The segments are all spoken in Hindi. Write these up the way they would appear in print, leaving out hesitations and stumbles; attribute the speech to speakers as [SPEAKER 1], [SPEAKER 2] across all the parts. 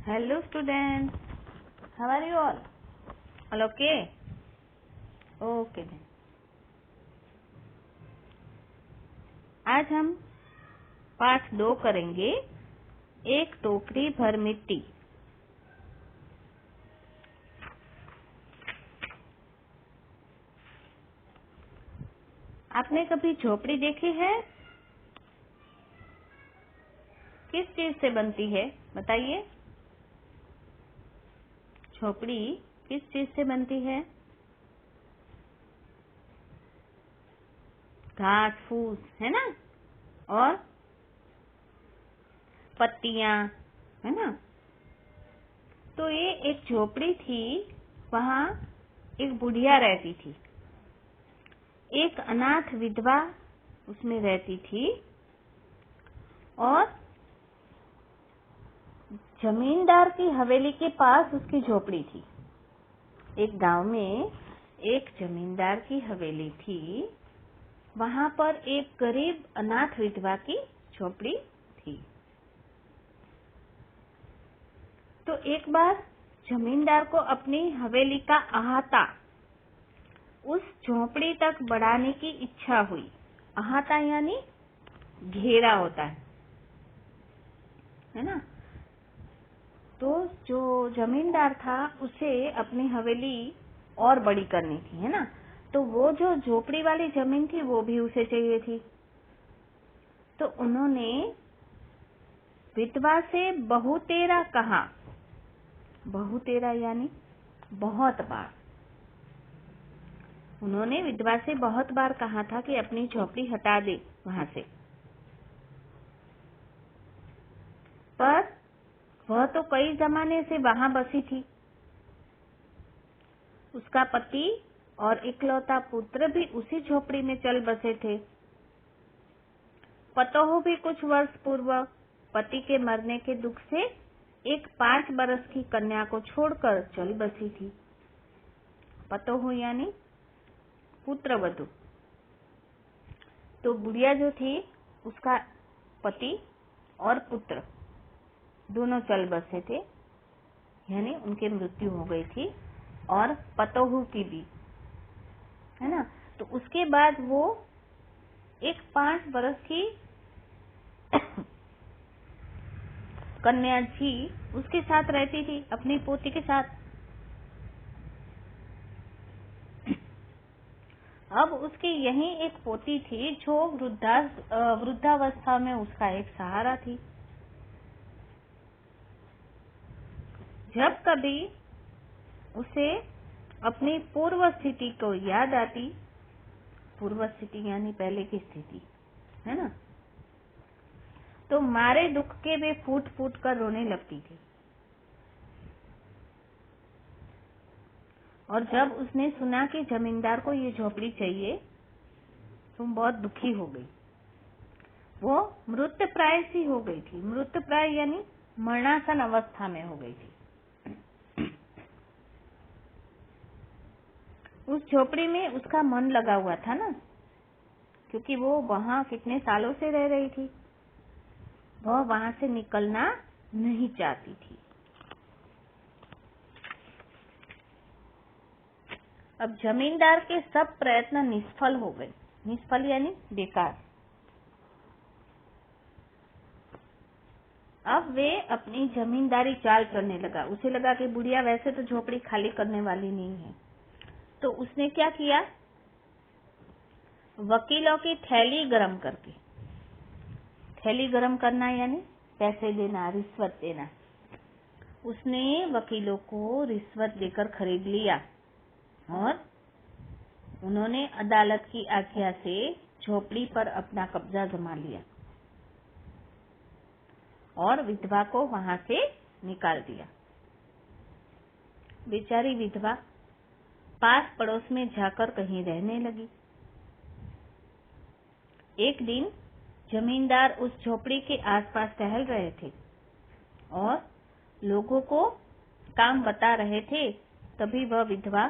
[SPEAKER 1] Hello students, how are you all? All okay? Okay then. आज हम पाठ 2 करेंगे। एक टोकरी भर मिट्टी। आपने कभी झोपड़ी देखी है? किस चीज से बनती है बताइए। झोपड़ी किस चीज से बनती है? घास फूस है ना, और पत्तियां है ना। तो ये एक झोपड़ी थी, वहाँ एक बुढ़िया रहती थी। एक अनाथ विधवा उसमें रहती थी और जमींदार की हवेली के पास उसकी झोपड़ी थी। एक गांव में एक जमींदार की हवेली थी, वहां पर एक गरीब अनाथ विधवा की झोपड़ी थी। तो एक बार जमींदार को अपनी हवेली का अहाता उस झोपड़ी तक बढ़ाने की इच्छा हुई। अहाता यानी घेरा होता है ना। तो जो जमींदार था उसे अपनी हवेली और बड़ी करनी थी, है ना। तो वो जो झोपड़ी वाली जमीन थी वो भी उसे चाहिए थी। तो उन्होंने विधवा से बहुतेरा कहा। बहुतेरा यानी बहुत बार। उन्होंने विधवा से बहुत बार कहा था कि अपनी झोपड़ी हटा दे वहां से, पर वह तो कई जमाने से वहां बसी थी। उसका पति और इकलौता पुत्र भी उसी झोपड़ी में चल बसे थे। पतोहू भी कुछ वर्ष पूर्व पति के मरने के दुख से एक 5 बरस की कन्या को छोड़कर चल बसी थी। पतोहू यानी पुत्रवधू। तो बुढ़िया जो थी उसका पति और पुत्र दोनों चल बसे थे, यानी उनकी मृत्यु हो गई थी, और पतोहू की भी, है ना। तो उसके बाद वो एक 5 बरस की कन्या जी उसके साथ रहती थी, अपनी पोती के साथ। अब उसकी यही एक पोती थी जो वृद्धावस्था में उसका एक सहारा थी। जब कभी उसे अपनी पूर्व स्थिति को याद आती, पूर्व स्थिति यानी पहले की स्थिति, है ना, तो मारे दुख के वे फूट फूट कर रोने लगती थी। और जब उसने सुना कि जमींदार को ये झोपड़ी चाहिए तो बहुत दुखी हो गई। वो मृतप्राय सी हो गई थी। मृतप्राय यानी मरणासन अवस्था में हो गई थी। उस झोपड़ी में उसका मन लगा हुआ था ना, क्योंकि वो वहां कितने सालों से रह रही थी। वह वहां से निकलना नहीं चाहती थी। अब जमींदार के सब प्रयत्न निष्फल हो गए। निष्फल यानी बेकार। अब वे अपनी जमींदारी चाल करने लगा। उसे लगा कि बुढ़िया वैसे तो झोपड़ी खाली करने वाली नहीं है। तो उसने क्या किया, वकीलों की थैली गरम करके, थैली गरम करना यानी पैसे देना, रिश्वत देना, उसने वकीलों को रिश्वत देकर खरीद लिया और उन्होंने अदालत की आज्ञा से झोपड़ी पर अपना कब्जा जमा लिया और विधवा को वहां से निकाल दिया। बेचारी विधवा पास पड़ोस में जाकर कहीं रहने लगी। एक दिन जमींदार उस झोपड़ी के आसपास टहल रहे थे और लोगों को काम बता रहे थे। तभी वह विधवा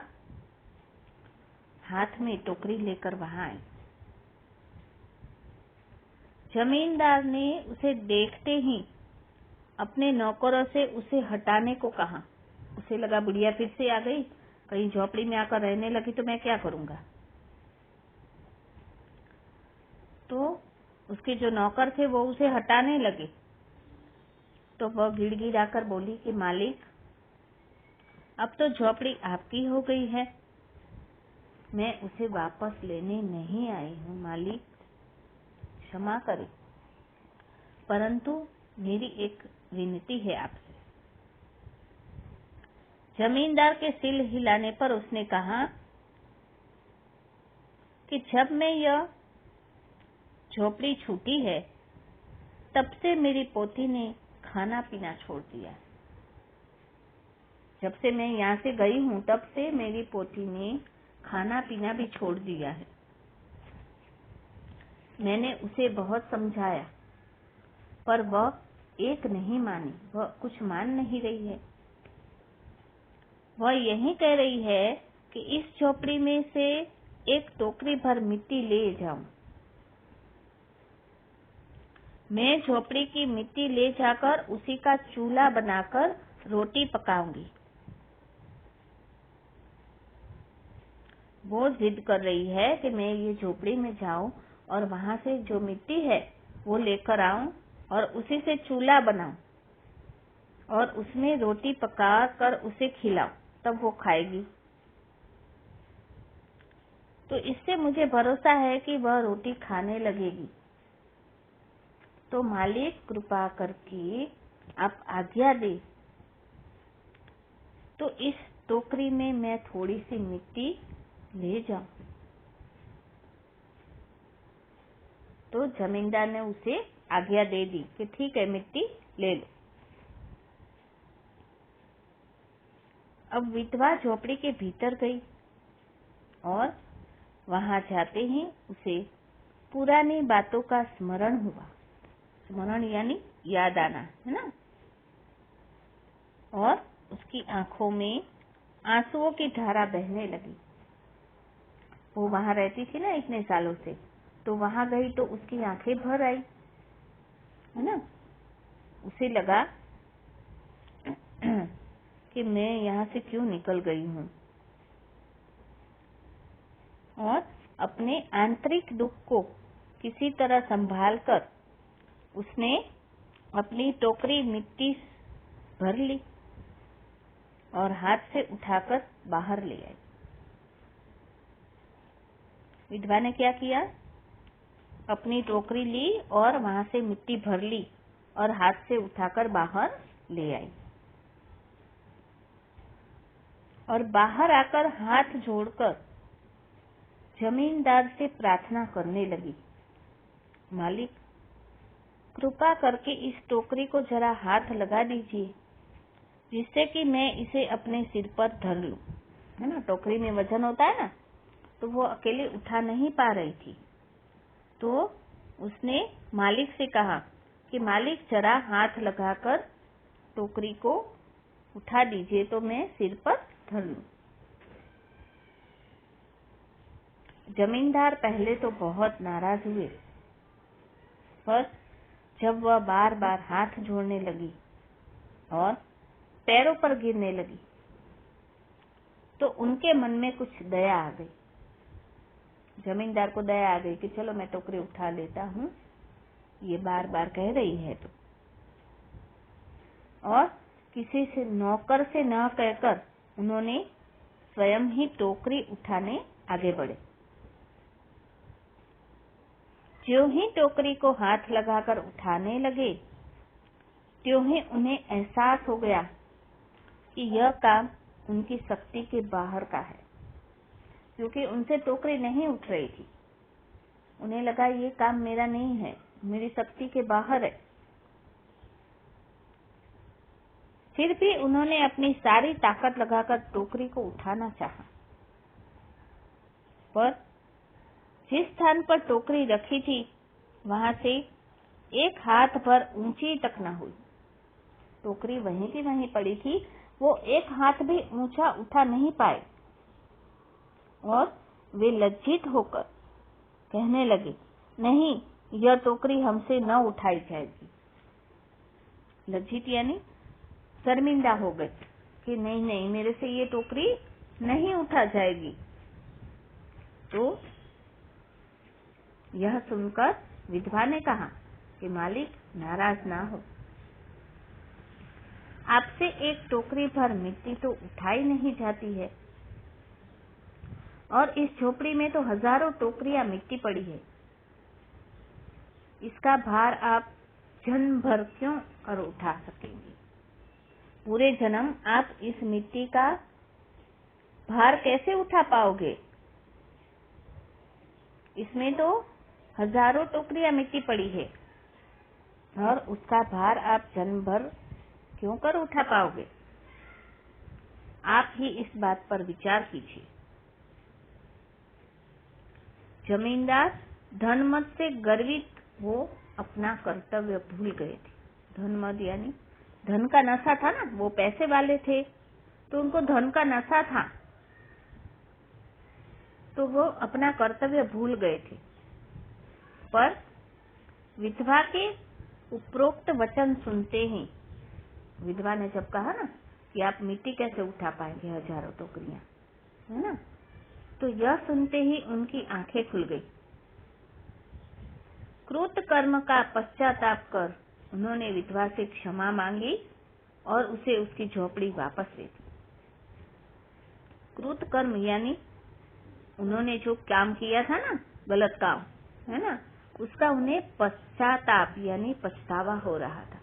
[SPEAKER 1] हाथ में टोकरी लेकर वहां आई। जमींदार ने उसे देखते ही अपने नौकरों से उसे हटाने को कहा। उसे लगा बुढ़िया फिर से आ गई, कहीं झोपड़ी में आकर रहने लगी तो मैं क्या करूंगा। तो उसके जो नौकर थे वो उसे हटाने लगे। तो वह गिड़गिड़ाकर बोली कि मालिक, अब तो झोपड़ी आपकी हो गई है, मैं उसे वापस लेने नहीं आई हूँ। मालिक क्षमा करें, परंतु मेरी एक विनती है आपसे। जमींदार के सिर हिलाने पर उसने कहा कि जब मैं यह झोपड़ी छूटी है तब से मेरी पोती ने खाना पीना छोड़ दिया। जब से मैं यहाँ से गई हूँ तब से मेरी पोती ने खाना पीना भी छोड़ दिया है। मैंने उसे बहुत समझाया पर वह एक नहीं मानी, वह कुछ मान नहीं रही है। वह यही कह रही है कि इस झोपड़ी में से एक टोकरी भर मिट्टी ले जाऊं। मैं झोपड़ी की मिट्टी ले जाकर उसी का चूल्हा बनाकर रोटी पकाऊंगी। वो जिद कर रही है कि मैं ये झोपड़ी में जाऊं और वहां से जो मिट्टी है वो लेकर आऊं और उसी से चूल्हा बनाऊं और उसमें रोटी पका कर उसे खिलाऊं, तब वो खाएगी। तो इससे मुझे भरोसा है कि वह रोटी खाने लगेगी। तो मालिक कृपा करके आप आज्ञा दे तो इस टोकरी में मैं थोड़ी सी मिट्टी ले जाऊं। तो जमींदार ने उसे आज्ञा दे दी कि ठीक है, मिट्टी ले लो। अब विधवा झोपड़ी के भीतर गई और वहां जाते ही उसे पुरानी बातों का स्मरण हुआ। स्मरण यानी याद आना, है ना। और उसकी आंखों में आंसुओं की धारा बहने लगी। वो वहां रहती थी ना इतने सालों से, तो वहां गई तो उसकी आंखें भर आई, है ना। उसे लगा कि मैं यहाँ से क्यों निकल गई हूँ, और अपने आंतरिक दुख को किसी तरह संभाल कर उसने अपनी टोकरी मिट्टी भर ली और हाथ से उठाकर बाहर ले आई। विधवा ने क्या किया, अपनी टोकरी ली और वहां से मिट्टी भर ली और हाथ से उठाकर बाहर ले आई और बाहर आकर हाथ जोड़कर जमींदार से प्रार्थना करने लगी, मालिक कृपा करके इस टोकरी को जरा हाथ लगा दीजिए जिससे कि मैं इसे अपने सिर पर धर लूं, है ना। टोकरी में वजन होता है ना, तो वो अकेले उठा नहीं पा रही थी। तो उसने मालिक से कहा कि मालिक जरा हाथ लगाकर टोकरी को उठा दीजिए तो मैं सिर पर धर लूं। जमींदार पहले तो बहुत नाराज हुए, पर जब वह बार बार हाथ जोड़ने लगी और पैरों पर गिरने लगी तो उनके मन में कुछ दया आ गई। जमींदार को दया आ गई कि चलो मैं टोकरी उठा लेता हूँ, ये बार बार कह रही है तो। और किसी से नौकर से न कहकर उन्होंने स्वयं ही टोकरी उठाने आगे बढ़े। ज्यों ही टोकरी को हाथ लगाकर उठाने लगे त्यों ही उन्हें एहसास हो गया कि यह काम उनकी शक्ति के बाहर का है, क्योंकि उनसे टोकरी नहीं उठ रही थी। उन्हें लगा ये काम मेरा नहीं है, मेरी शक्ति के बाहर है। फिर भी उन्होंने अपनी सारी ताकत लगाकर टोकरी को उठाना चाहा, पर जिस स्थान पर टोकरी रखी थी वहां से एक हाथ भर ऊंची तक न हुई। टोकरी वहीं की वहीं पड़ी थी, वो एक हाथ भी ऊंचा उठा नहीं पाए और वे लज्जित होकर कहने लगे, नहीं, यह टोकरी हमसे न उठाई जाएगी। लज्जित यानी शर्मिंदा हो गए कि नहीं नहीं, मेरे से ये टोकरी नहीं उठा जाएगी। तो यह सुनकर विधवा ने कहा कि मालिक नाराज ना हो, आपसे एक टोकरी भर मिट्टी तो उठाई नहीं जाती है, और इस झोपड़ी में तो हजारों टोकरियां मिट्टी पड़ी है। इसका भार आप जन्म भर क्यों और उठा सकेंगे? पूरे जन्म आप इस मिट्टी का भार कैसे उठा पाओगे? इसमें तो हजारों टोकरियां मिट्टी पड़ी है, और उसका भार आप जन्म भर क्यों कर उठा पाओगे? आप ही इस बात पर विचार कीजिए। जमींदार धनमद से गर्वित वो अपना कर्तव्य भूल गए थे। धनमद यानी धन का नशा था ना, वो पैसे वाले थे तो उनको धन का नशा था, तो वो अपना कर्तव्य भूल गए थे। पर विधवा के उपरोक्त वचन सुनते ही, विधवा ने जब कहा ना कि आप मिट्टी कैसे उठा पाएंगे हजारों टोकरियां, है ना, तो यह सुनते ही उनकी आंखें खुल गई। क्रूत कर्म का पश्चाताप कर उन्होंने विधवा से क्षमा मांगी और उसे उसकी झोपड़ी वापस दे दी। क्रूत कर्म यानी उन्होंने जो काम किया था ना, गलत काम, है ना, उसका उन्हें पश्चाताप यानी पछतावा हो रहा था।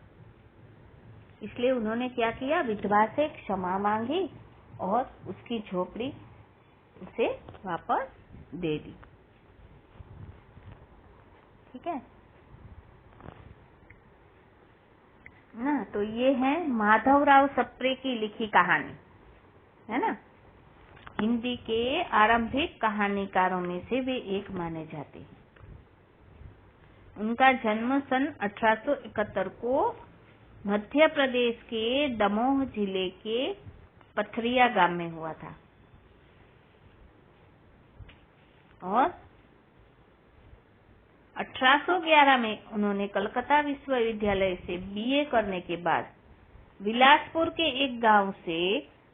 [SPEAKER 1] इसलिए उन्होंने क्या किया, विधवा से क्षमा मांगी और उसकी झोपड़ी उसे वापस दे दी। ठीक है ना। तो ये है माधवराव सप्रे की लिखी कहानी, है ना। हिंदी के आरंभिक कहानीकारों में से वे एक माने जाते हैं। उनका जन्म सन 1871 को मध्य प्रदेश के दमोह जिले के पथरिया गांव में हुआ था, और 1811 में उन्होंने कलकत्ता विश्वविद्यालय से बीए करने के बाद बिलासपुर के एक गांव से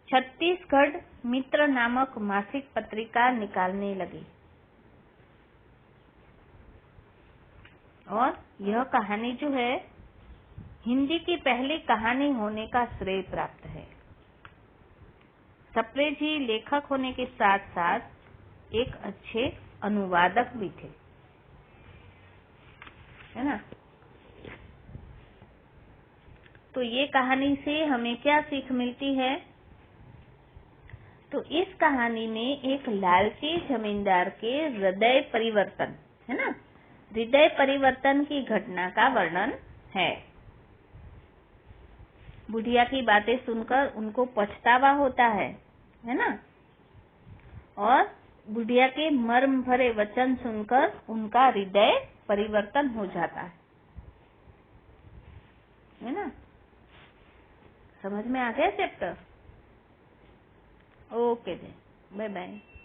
[SPEAKER 1] छत्तीसगढ़ मित्र नामक मासिक पत्रिका निकालने लगे, और यह कहानी जो है हिंदी की पहली कहानी होने का श्रेय प्राप्त है। सप्रे जी लेखक होने के साथ साथ एक अच्छे अनुवादक भी थे, है ना। तो ये कहानी से हमें क्या सीख मिलती है? तो इस कहानी में एक लालची जमींदार के हृदय परिवर्तन, है ना, हृदय परिवर्तन की घटना का वर्णन है। बुढ़िया की बातें सुनकर उनको पछतावा होता है ना, और बुढ़िया के मर्म भरे वचन सुनकर उनका हृदय परिवर्तन हो जाता है ना। समझ में आ गया चैप्टर? Okay, bye bye.